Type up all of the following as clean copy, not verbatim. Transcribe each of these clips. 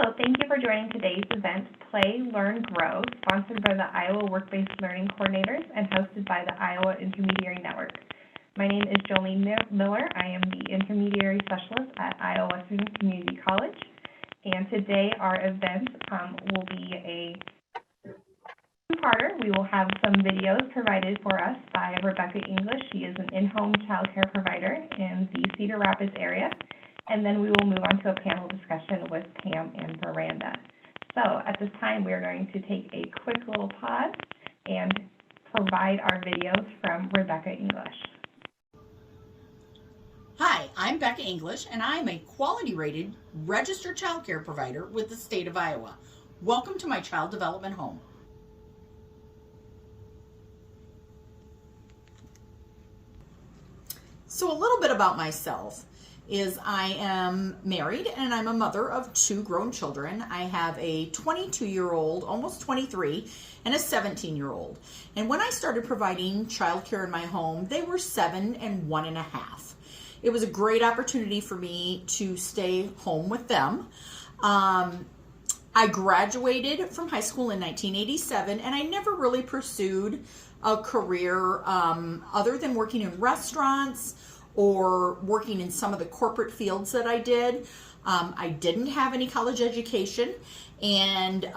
Hello, thank you for joining today's event, Play, Learn, Grow, sponsored by the Iowa Work-Based Learning Coordinators and hosted by the Iowa Intermediary Network. My name is Jolene Miller. I am the Intermediary Specialist at Iowa Western Community College. And today our event will be a two-parter. We will have some videos provided for us by Rebecca English. She is an in-home child care provider in the Cedar Rapids area. And then we will move on to a panel discussion with Pam and Miranda. So at this time, we are going to take a quick little pause and provide our videos from Rebecca English. Hi, I'm Becca English, and I'm a quality-rated registered child care provider with the state of Iowa. Welcome to my child development home. So a little bit about myself is I am married and I'm a mother of two grown children. I have a 22-year-old, almost 23, and a 17-year-old. And when I started providing childcare in my home, they were 7 and 1.5. It was a great opportunity for me to stay home with them. I graduated from high school in 1987, and I never really pursued a career other than working in restaurants or working in some of the corporate fields that I did. I didn't have any college education, and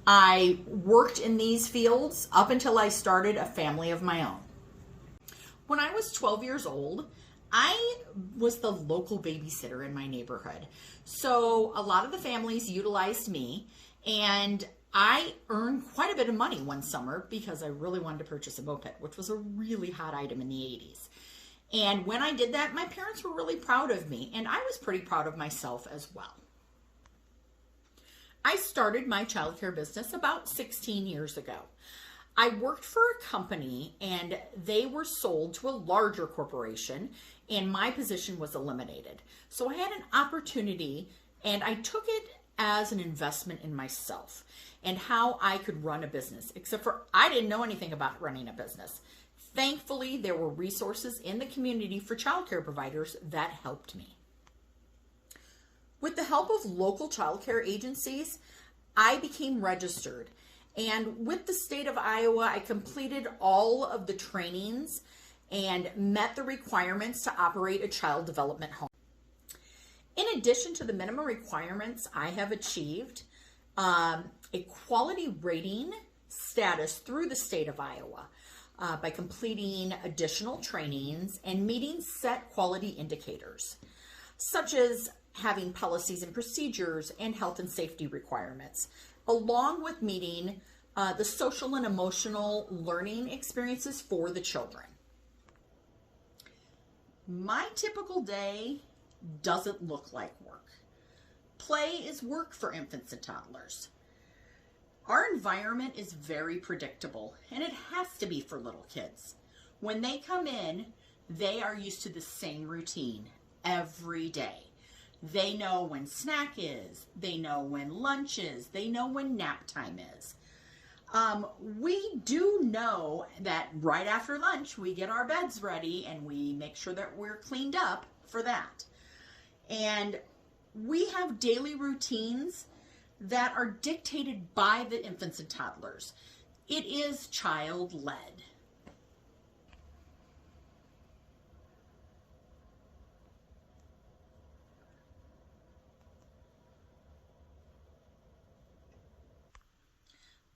I worked in these fields up until I started a family of my own. When I was 12 years old, I was the local babysitter in my neighborhood. So a lot of the families utilized me, and I earned quite a bit of money one summer because I really wanted to purchase a moped, which was a really hot item in the 80s. And when I did that, my parents were really proud of me, and I was pretty proud of myself as well. I started my childcare business about 16 years ago. I worked for a company, and they were sold to a larger corporation, and my position was eliminated. So I had an opportunity, and I took it as an investment in myself and how I could run a business, except for I didn't know anything about running a business. Thankfully, there were resources in the community for childcare providers that helped me. With the help of local childcare agencies, I became registered. And with the state of Iowa, I completed all of the trainings and met the requirements to operate a child development home. In addition to the minimum requirements, I have achieved a quality rating status through the state of Iowa by completing additional trainings and meeting set quality indicators, such as having policies and procedures and health and safety requirements, along with meeting the social and emotional learning experiences for the children. My typical day doesn't look like work. Play is work for infants and toddlers. Our environment is very predictable, and it has to be for little kids. When they come in, they are used to the same routine every day. They know when snack is, they know when lunch is, they know when nap time is. We do know that right after lunch, we get our beds ready and we make sure that we're cleaned up for that. And we have daily routines that are dictated by the infants and toddlers. It is child-led.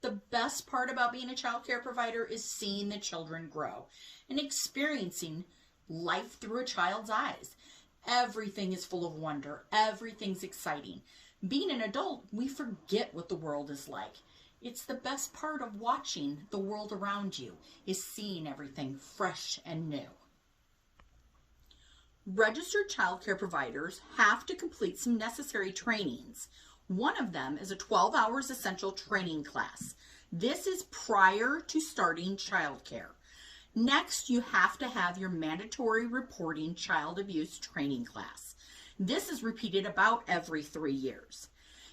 The best part about being a child care provider is seeing the children grow and experiencing life through a child's eyes. Everything is full of wonder. Everything's exciting. Being an adult, we forget what the world is like. It's the best part of watching the world around you, is seeing everything fresh and new. Registered child care providers have to complete some necessary trainings. One of them is a 12 hours essential training class. This is prior to starting childcare. Next, you have to have your mandatory reporting child abuse training class. This is repeated about every 3 years.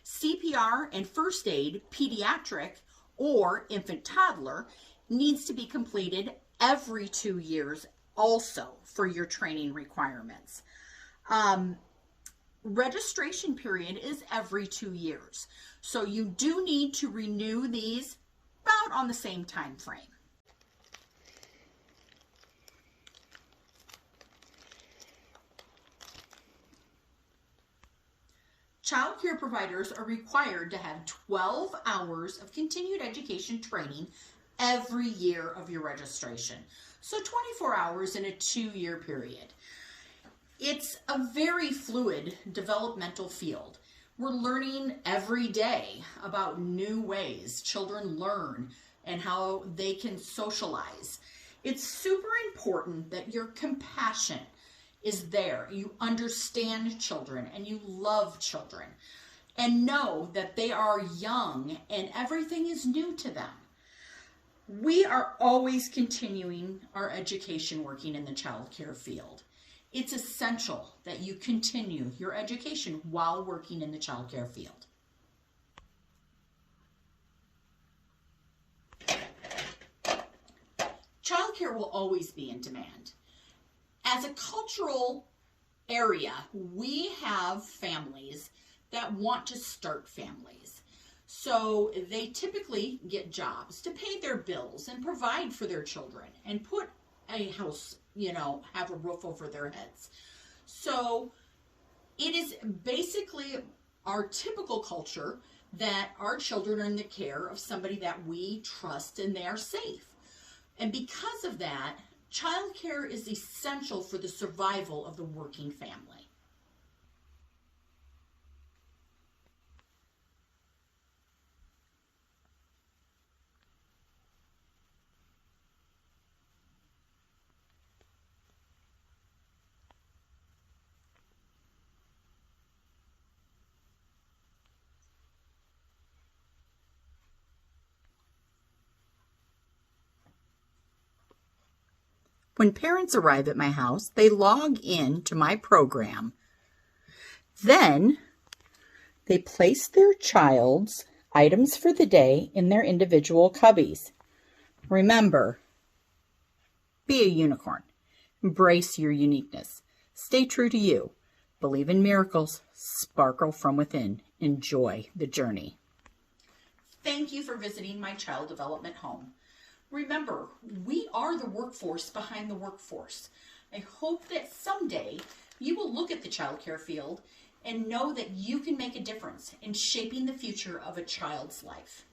CPR and first aid, pediatric or infant toddler, needs to be completed every 2 years also for your training requirements. registration period is every 2 years. So you do need to renew these about on the same time frame. Child care providers are required to have 12 hours of continued education training every year of your registration. So 24 hours in a 2-year period. It's a very fluid developmental field. We're learning every day about new ways children learn and how they can socialize. It's super important that your compassion is there. You understand children and you love children and know that they are young and everything is new to them. We are always continuing our education working in the child care field. It's essential that you continue your education while working in the child care field. Child care will always be in demand. As a cultural area, we have families that want to start families. So they typically get jobs to pay their bills and provide for their children and put a house, have a roof over their heads. So it is basically our typical culture that our children are in the care of somebody that we trust and they are safe. And because of that, childcare is essential for the survival of the working family. When parents arrive at my house, they log in to my program. Then they place their child's items for the day in their individual cubbies. Remember, be a unicorn. Embrace your uniqueness. Stay true to you. Believe in miracles. Sparkle from within. Enjoy the journey. Thank you for visiting my child development home. Remember, we are the workforce behind the workforce. I hope that someday you will look at the child care field and know that you can make a difference in shaping the future of a child's life.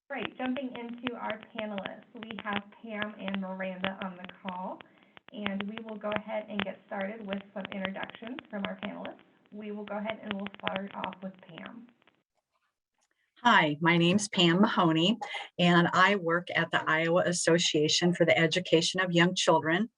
Great, jumping into our panelists, we have Pam and Miranda on the call, and we will go ahead and get started with some introductions from our panelists. We will go ahead and we'll start off with Pam. Hi, my name's Pam Mahoney, and I work at the Iowa Association for the Education of Young Children.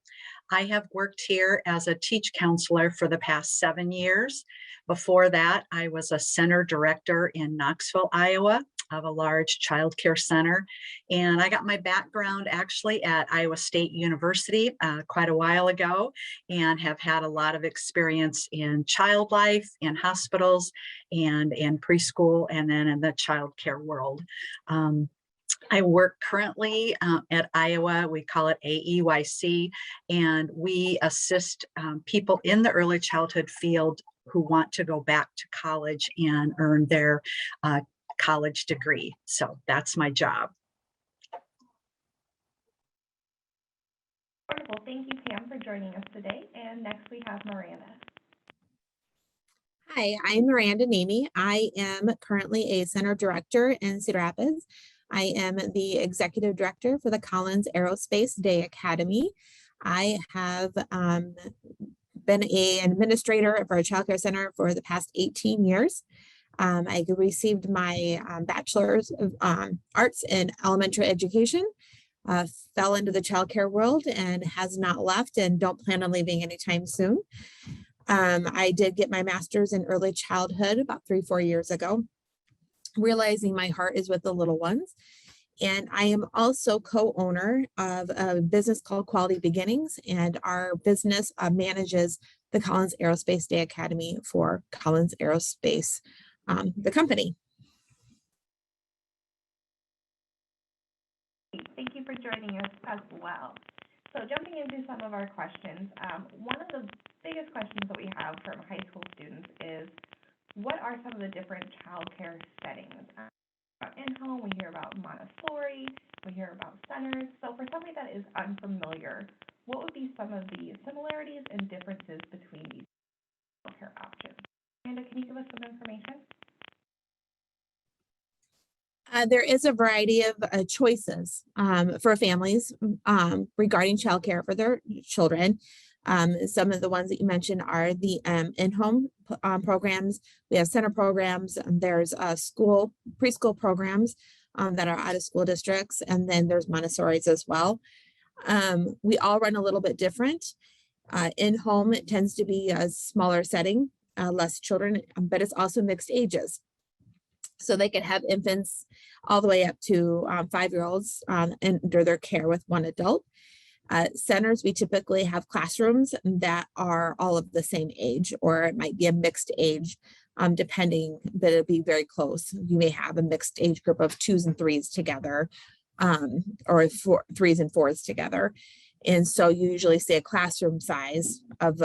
I have worked here as a teach counselor for the past 7 years. Before that, I was a center director in Knoxville, Iowa, of a large child care center. And I got my background actually at Iowa State University quite a while ago, and have had a lot of experience in child life, in hospitals, and in preschool, and then in the child care world. I work currently at Iowa, we call it AEYC, and we assist people in the early childhood field who want to go back to college and earn their college degree. So that's my job. Wonderful. Thank you, Pam, for joining us today. And next we have Miranda. Hi, I'm Miranda Namey. I am currently a center director in Cedar Rapids. I am the executive director for the Collins Aerospace Day Academy. I have been an administrator for a childcare center for the past 18 years. I received my bachelor's of arts in elementary education, fell into the childcare world and has not left and don't plan on leaving anytime soon. I did get my master's in early childhood about 3-4 years ago, realizing my heart is with the little ones. And I am also co-owner of a business called Quality Beginnings, and our business manages the Collins Aerospace Day Academy for Collins Aerospace, the company. Thank you for joining us as well. So jumping into some of our questions, one of the biggest questions that we have from high school students is, what are some of the different childcare settings? In-home, we hear about Montessori, we hear about centers. So for somebody that is unfamiliar, what would be some of the similarities and differences between these childcare options? Amanda, can you give us some information? There is a variety of choices for families regarding childcare for their children. Some of the ones that you mentioned are the in-home programs. We have center programs, and there's preschool programs that are out of school districts, and then there's Montessori's as well. We all run a little bit different. In-home, it tends to be a smaller setting, less children, but it's also mixed ages. So they can have infants all the way up to 5-year-olds under their care with one adult. Centers, we typically have classrooms that are all of the same age, or it might be a mixed age, depending, but it'll be very close. You may have a mixed age group of 2s and 3s together, or 3s and 4s together. And so you usually see a classroom size of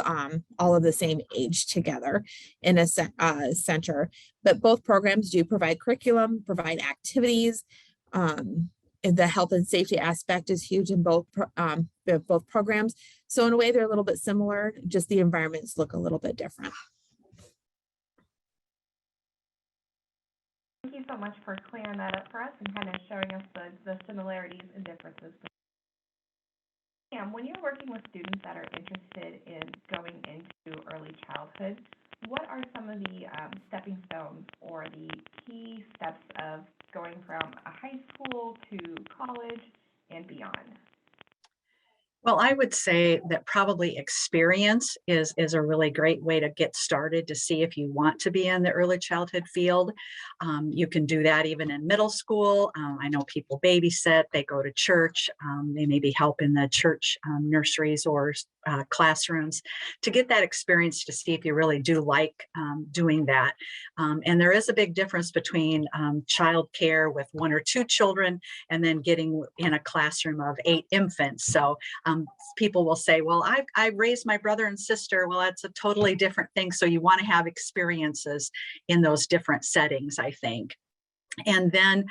all of the same age together in a center. But both programs do provide curriculum, provide activities. And the health and safety aspect is huge in both programs. So in a way, they're a little bit similar, just the environments look a little bit different. Thank you so much for clearing that up for us and kind of showing us the similarities and differences. When you're working with students that are interested in going into early childhood, what are some of the stepping stones or the key steps of going from a high school to college and beyond? Well, I would say that probably experience is a really great way to get started to see if you want to be in the early childhood field. You can do that even in middle school. I know people babysit, they go to church, they maybe help in the church nurseries or classrooms to get that experience to see if you really do like doing that. And there is a big difference between child care with 1 or 2 children and then getting in a classroom of 8 infants. So people will say, well, I raised my brother and sister. Well, that's a totally different thing. So you want to have experiences in those different settings, I think. And then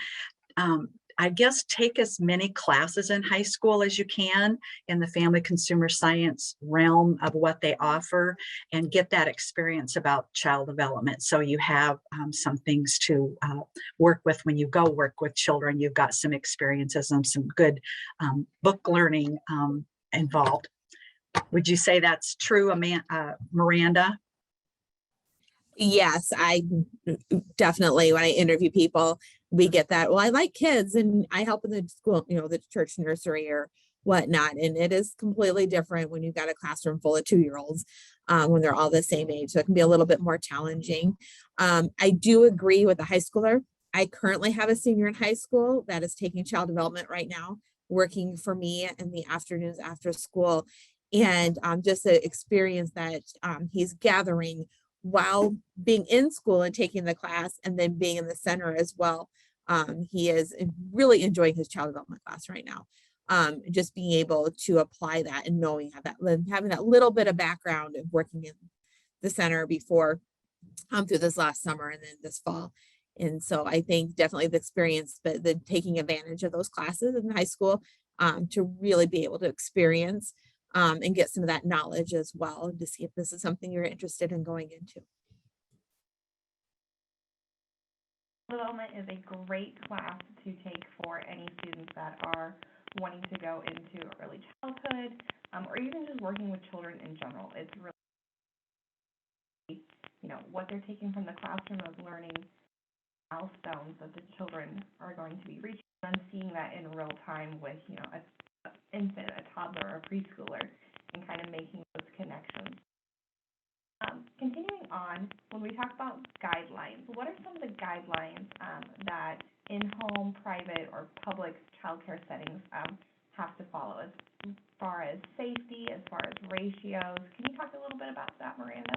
I guess take as many classes in high school as you can in the family consumer science realm of what they offer and get that experience about child development. So you have some things to work with when you go work with children. You've got some experiences and some good book learning involved. Would you say that's true, Miranda? Yes, I definitely, when I interview people, we get that. Well, I like kids and I help in the school, the church nursery or whatnot. And it is completely different when you've got a classroom full of 2-year-olds when they're all the same age. So it can be a little bit more challenging. I do agree with the high schooler. I currently have a senior in high school that is taking child development right now, working for me in the afternoons after school. And just the experience that he's gathering while being in school and taking the class and then being in the center as well. He is really enjoying his child development class right now. Just being able to apply that and knowing having that little bit of background of working in the center before through this last summer and then this fall. And so I think definitely the experience, but the taking advantage of those classes in high school to really be able to experience and get some of that knowledge as well to see if this is something you're interested in going into. Development is a great class to take for any students that are wanting to go into early childhood or even just working with children in general. It's really, what they're taking from the classroom of learning milestones that the children are going to be reaching and seeing that in real time with, an infant, a toddler, or a preschooler, and kind of making those connections. Continuing on, when we talk about guidelines, what are some of the guidelines that in-home, private, or public childcare settings have to follow as far as safety, as far as ratios? Can you talk a little bit about that, Miranda?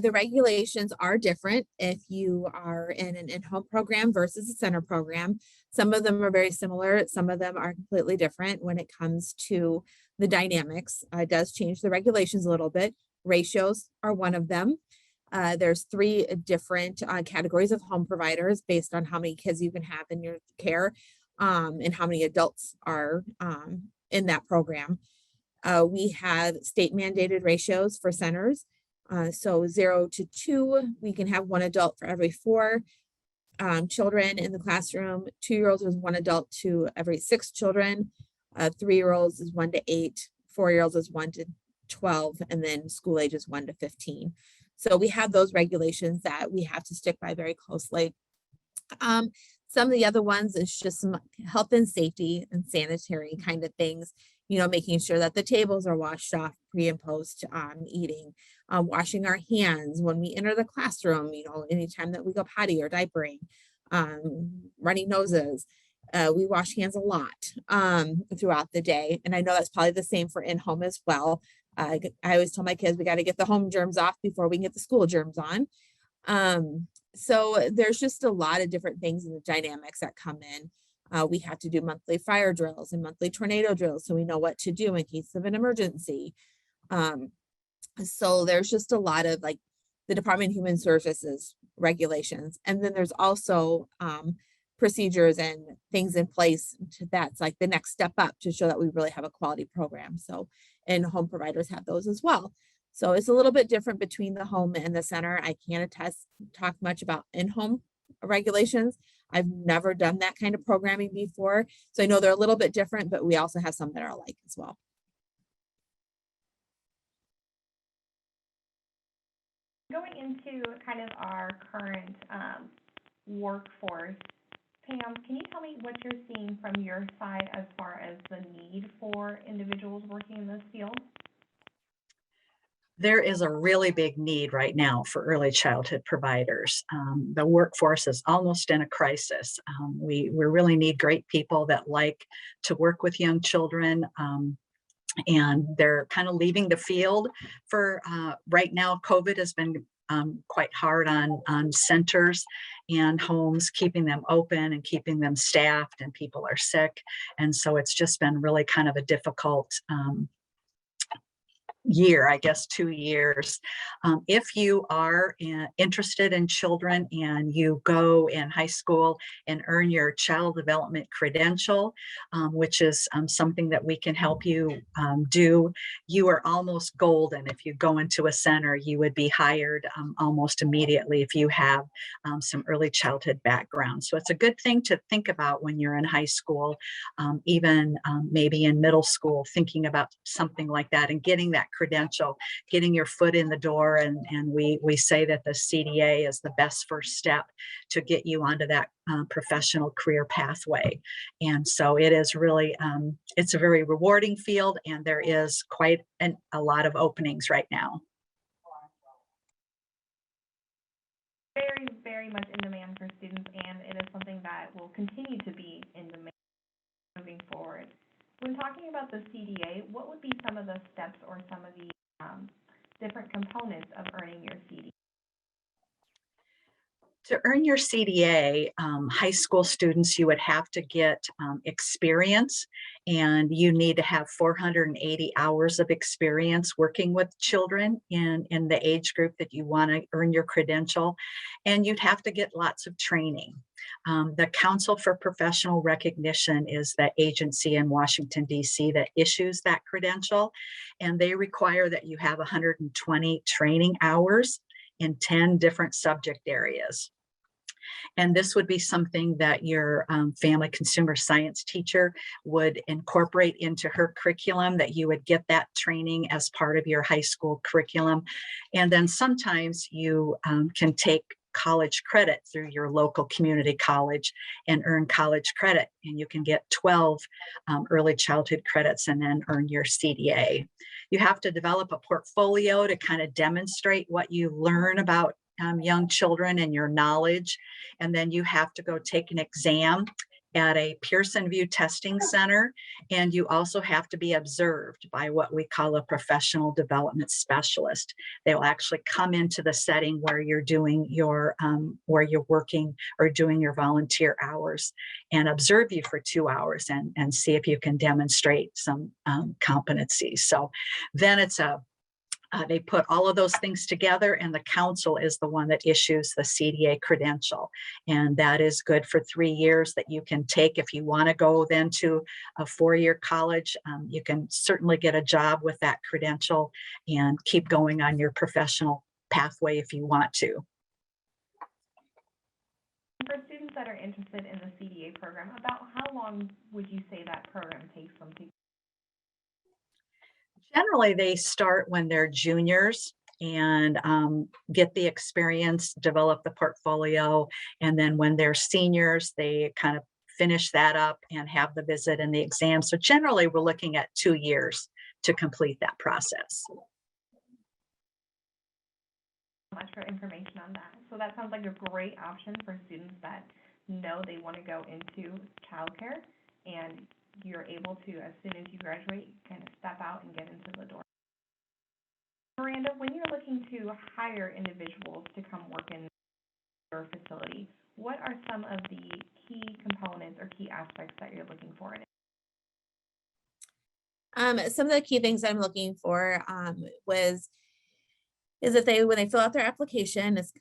The regulations are different if you are in an in-home program versus a center program. Some of them are very similar. Some of them are completely different when it comes to the dynamics. It does change the regulations a little bit. Ratios are one of them. There's three different categories of home providers based on how many kids you can have in your care, and how many adults are in that program. We have state mandated ratios for centers. So 0 to 2, we can have one adult for every 4 children in the classroom. 2-year-olds is one adult to every 6 children. 3-year-olds is 1 to 8. 4-year-olds is 1 to 12, and then school age is 1 to 15. So we have those regulations that we have to stick by very closely. Some of the other ones is just some health and safety and sanitary kind of things, making sure that the tables are washed off pre and post eating, washing our hands when we enter the classroom, anytime that we go potty or diapering, running noses. We wash hands a lot throughout the day. And I know that's probably the same for in-home as well. I always tell my kids, we got to get the home germs off before we can get the school germs on. So there's just a lot of different things in the dynamics that come in. We have to do monthly fire drills and monthly tornado drills so we know what to do in case of an emergency. So there's just a lot of like the Department of Human Services regulations. And then there's also procedures and things in place that's like the next step up to show that we really have a quality program. So, and home providers have those as well. So it's a little bit different between the home and the center. I can't talk much about in-home regulations. I've never done that kind of programming before. So I know they're a little bit different, but we also have some that are alike as well. Going into kind of our current workforce, Pam, can you tell me what you're seeing from your side as far as the need for individuals working in this field? There is a really big need right now for early childhood providers. The workforce is almost in a crisis. We really need great people that like to work with young children, and they're kind of leaving the field for right now. COVID has been quite hard on centers and homes, keeping them open and keeping them staffed, and people are sick. And so it's just been really kind of a difficult year, I guess 2 years. If you are interested in children and you go in high school and earn your child development credential, which is something that we can help you do, you are almost golden. If you go into a center, you would be hired almost immediately if you have some early childhood background. So it's a good thing to think about when you're in high school, even maybe in middle school, thinking about something like that and getting that credential, getting your foot in the door. And we say that the CDA is the best first step to get you onto that professional career pathway. And so it is really, it's a very rewarding field, and there is quite a lot of openings right now. Very, very much in demand for students, and it is something that will continue to be in demand moving forward. When talking about the CDA, what would be some of the steps or some of the different components of earning your CDA? To earn your CDA, high school students, you would have to get experience, and you need to have 480 hours of experience working with children in the age group that you want to earn your credential, and you'd have to get lots of training. The Council for Professional Recognition is the agency in Washington, D.C. that issues that credential, and they require that you have 120 training hours in 10 different subject areas. And this would be something that your family consumer science teacher would incorporate into her curriculum, that you would get that training as part of your high school curriculum. And then sometimes you can take college credit through your local community college and earn college credit, and you can get 12 early childhood credits and then earn your CDA. You have to develop a portfolio to kind of demonstrate what you learn about young children and your knowledge, and then you have to go take an exam at a Pearson VUE testing center, and you also have to be observed by what we call a professional development specialist. They will actually come into the setting where you're doing your, where you're working or doing your volunteer hours, and observe you for 2 hours and see if you can demonstrate some competencies. So then it's they put all of those things together, and the council is the one that issues the CDA credential. And that is good for 3 years that you can take. If you want to go then to a 4-year college, you can certainly get a job with that credential and keep going on your professional pathway if you want to. For students that are interested in the CDA program, about how long would you say that program takes them to? Generally, they start when they're juniors and get the experience, develop the portfolio, and then when they're seniors, they kind of finish that up and have the visit and the exam. So generally, we're looking at 2 years to complete that process. Much for information on that. So that sounds like a great option for students that know they want to go into childcare, and you're able to, as soon as you graduate, kind of step out and get into the door. Miranda, when you're looking to hire individuals to come work in your facility, what are some of the key components or key aspects that you're looking for in it? Some of the key things I'm looking for is if when they fill out their application, it's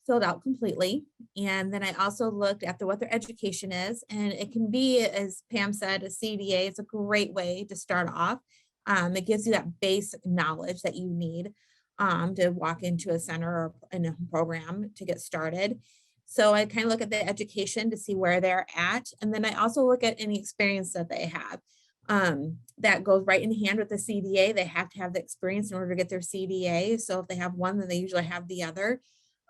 filled out completely. And then I also looked at what their education is, and it can be, as Pam said, a CDA. It's a great way to start off. It gives you that basic knowledge that you need to walk into a center or in a program to get started. So I kind of look at the education to see where they're at. And then I also look at any experience that they have. That goes right in hand with the CDA. They have to have the experience in order to get their CDA. So if they have one, then they usually have the other.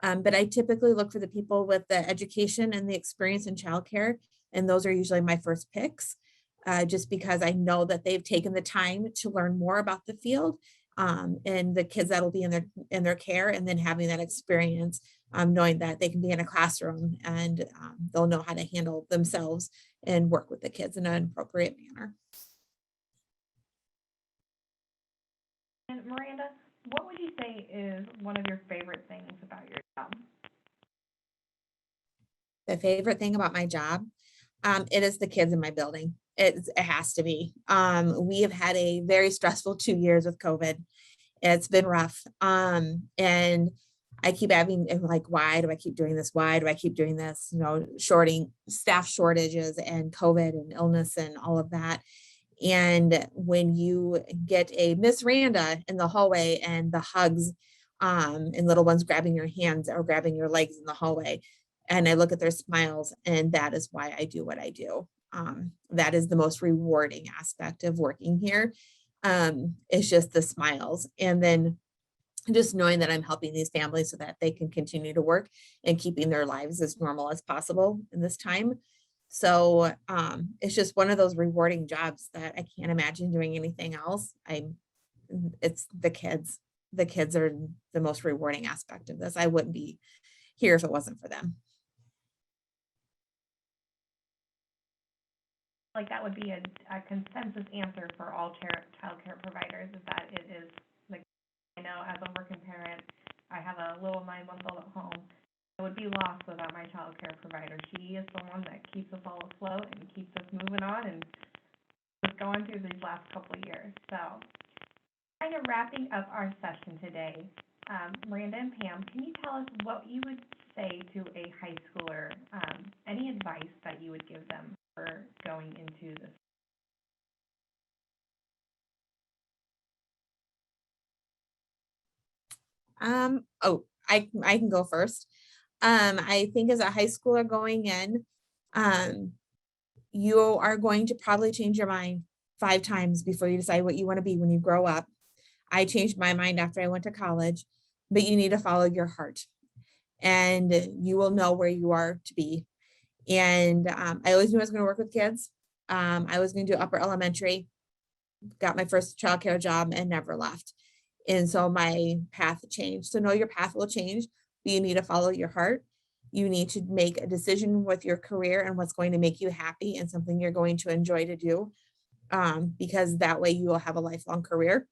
But I typically look for the people with the education and the experience in childcare, and those are usually my first picks, just because I know that they've taken the time to learn more about the field and the kids that will be in their care, and then having that experience, knowing that they can be in a classroom and they'll know how to handle themselves and work with the kids in an appropriate manner. And Miranda, what would you say is one of your favorite things about your job? The favorite thing about my job, it is the kids in my building. It has to be. We have had a very stressful 2 years with COVID. It's been rough. And I keep having like, why do I keep doing this? Why do I keep doing this? You know, staff shortages and COVID and illness and all of that. And when you get a Miss Randa in the hallway and the hugs and little ones grabbing your hands or grabbing your legs in the hallway, and I look at their smiles, and that is why I do what I do. That is the most rewarding aspect of working here. It's just the smiles. And then just knowing that I'm helping these families so that they can continue to work and keeping their lives as normal as possible in this time. So it's just one of those rewarding jobs that I can't imagine doing anything else. It's the kids. The kids are the most rewarding aspect of this. I wouldn't be here if it wasn't for them. Like that would be a consensus answer for all child care providers, is that it is, like, I know as a working parent, I have a little 9-month-old at home. I would be lost without my child care provider. She is the one that keeps us all afloat and keeps us moving on and just going through these last couple of years. So, kind of wrapping up our session today, Miranda and Pam, can you tell us what you would say to a high schooler, any advice that you would give them for going into this? I can go first. I think as a high schooler going in, you are going to probably change your mind 5 times before you decide what you want to be when you grow up. I changed my mind after I went to college, but you need to follow your heart, and you will know where you are to be. And I always knew I was going to work with kids. I was going to do upper elementary, got my first childcare job and never left. And so my path changed. So know your path will change, but you need to follow your heart. You need to make a decision with your career and what's going to make you happy and something you're going to enjoy to do, because that way you will have a lifelong career.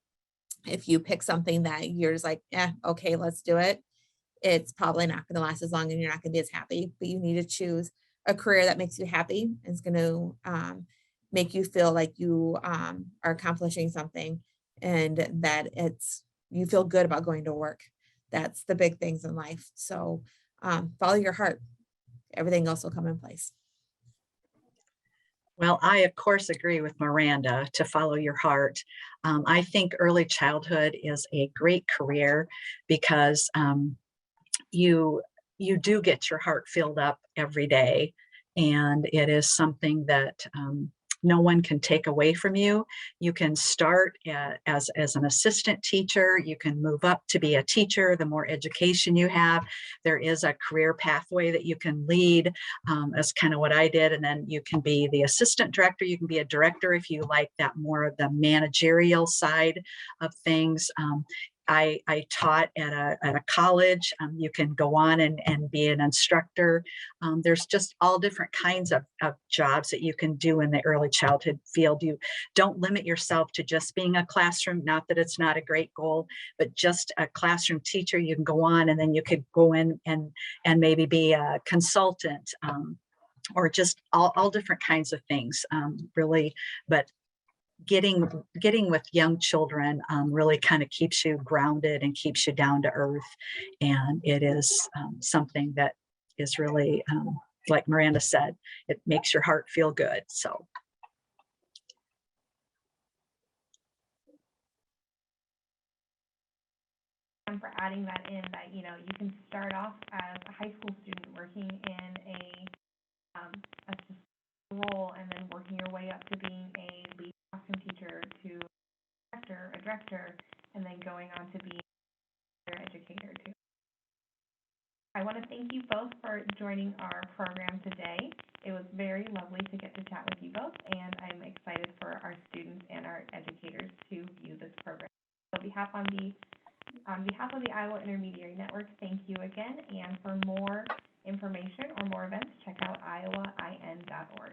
If you pick something that you're just like, okay, let's do it, it's probably not going to last as long and you're not going to be as happy. But you need to choose a career that makes you happy and is going to make you feel like you are accomplishing something, and that you feel good about going to work. That's the big things in life. So follow your heart. Everything else will come in place. Well, I of course agree with Miranda to follow your heart. I think early childhood is a great career because you you do get your heart filled up every day, and it is something that no one can take away from you. You can start as an assistant teacher. You can move up to be a teacher. The more education you have, there is a career pathway that you can lead. That's kind of what I did. And then you can be the assistant director. You can be a director if you like that more of the managerial side of things. I taught at a college. You can go on and be an instructor. There's just all different kinds of jobs that you can do in the early childhood field. You don't limit yourself to just being a classroom, not that it's not a great goal, but just a classroom teacher. You can go on and then you could go in and maybe be a consultant, or just all different kinds of things, really. But getting with young children really kind of keeps you grounded and keeps you down to earth, and it is something that is really, like Miranda said, it makes your heart feel good. So For adding that in, that you can start off as a high school student working in a role, and then working your way up to being a lead classroom teacher, to a director, and then going on to being an educator too. I want to thank you both for joining our program today. It was very lovely to get to chat with you both, and I'm excited for our students and our educators to view this program. On behalf of the Iowa Intermediary Network, thank you again, and for more information or more events, check out iowain.org.